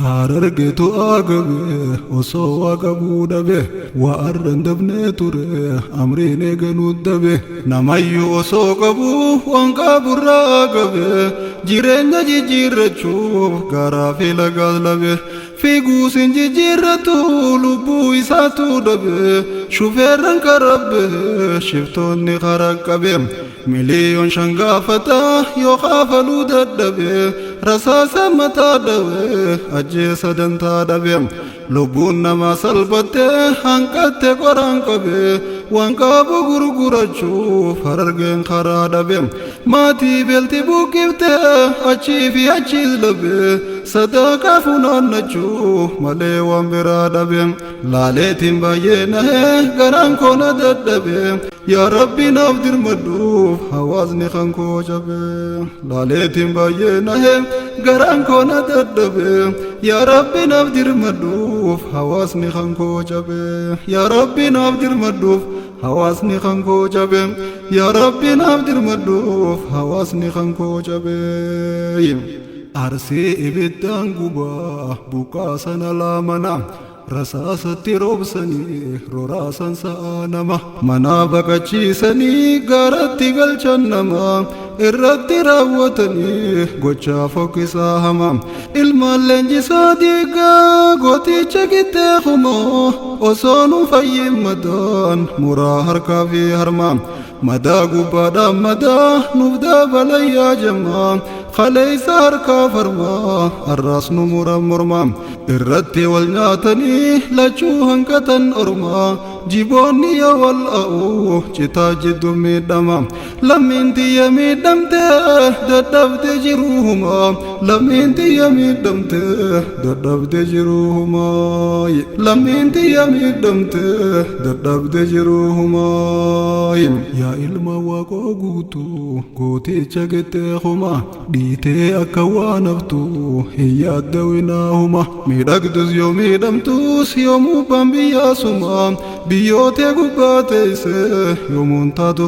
Harargeetu agabe osoo agabuu dhabe waan dabnee ture amriin eeganuu dhabe namayyuu osoo qabuu waan qaburraa agabe jireenya jijjiirrachuuf garaa fi lagaas labe fiiguus hin jijjiirratu lubbuu isaatu dhabe shufeerran karabbe shiftoonni karaa qabe miliyoon shan gaafata yoo kaafaluu dadhabe rasaasa mataa dhawe ajjeesa dantaa dhabe lubbuun namaa salphatte hanqatte qoraan qabe waan qabu gurgurachuuf harargeen karaa dhabe maatii beelti buqqifte achii fi achiis dhabe sadaqaa funaannachuu malee waan biraa dhabe laaleetiin baay'ee nahee garaan koona dadhabe yaa rabbi naaf dirmadhuuf hawaasni kan koo cabe laaleetiin baay'ee nahee garaan koona dadhabe yaa rabbi naaf dirmadhuuf hawaasni kan koo cabe yaa rabbi naaf dirmadhuuf hawaasni kan koo cabe yaa rabbi naaf dirmadhuuf hawaasni kan koo cabe arsii ibiddaan gubaa buqqaa sana laamana rasaasatti roobsanii roraasan sa'a nama manaa baqachiisanii gaaratti galchan nama irratti raawwatanii gochaa fokkisaa hama ilmaan leenjisaa diigaa gooticha qixxee kumoo osoo nu fayyimmadaan muraa harkaa fi harmaa madaa gubbaadhaan madaa nuuf dabalayyaa jammaa kaleessa harkaa farmaa arraas nu muran mormaa irratti wal nyaatanii lachuu hanqatan ormaa jiboonni yoo wal a'uu citaa jidduu miidhama lammiin tiyya miidhamte dadhabde jiruu humaa lammiin tiyya miidhamte dadhabde jiruu humaa lammiin tiyya miidhamte dadhabde jiruu humaa yaa ilma waaqoo guutuu gooticha qixxee humaa dhiitee akka waan haftuu hin yaaddawinaa humaa miidhagdus yoo miidhamtus yoomuu ban biyyaasumaa biyyootee gubbaa teeyse yoomuun taatu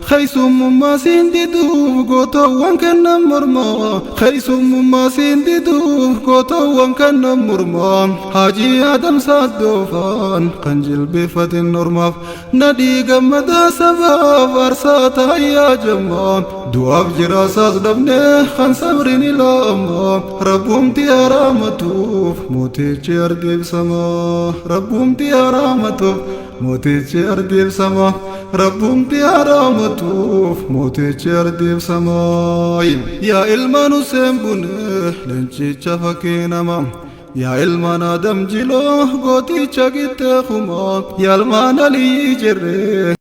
keeysumummaa siin diduuf gootawwan kennan mormaa keeysumummaa siin diduuf gootawwan kennan mormaa haajii adamsaat doofaan kan jilbeeffatin normaaf nadhii gammadaa sabaaf aarsaa taayyaa jammaa du'aaf jiraasaas dhabnee kan sabrin ilaamaa rabbuumti araamatuuf mootichi argeebsamaa rabbuumti araamatuuf mootichi argeebsamaa rabbuumti araamatuuf mootichi argeebsamaa yaa ilmaan Huseen Bunee leencicha fakkii namaa yaa ilmaan Adam Jiloo gooticha qixxee kumaa yaa ilmaan Aliyyi Jirree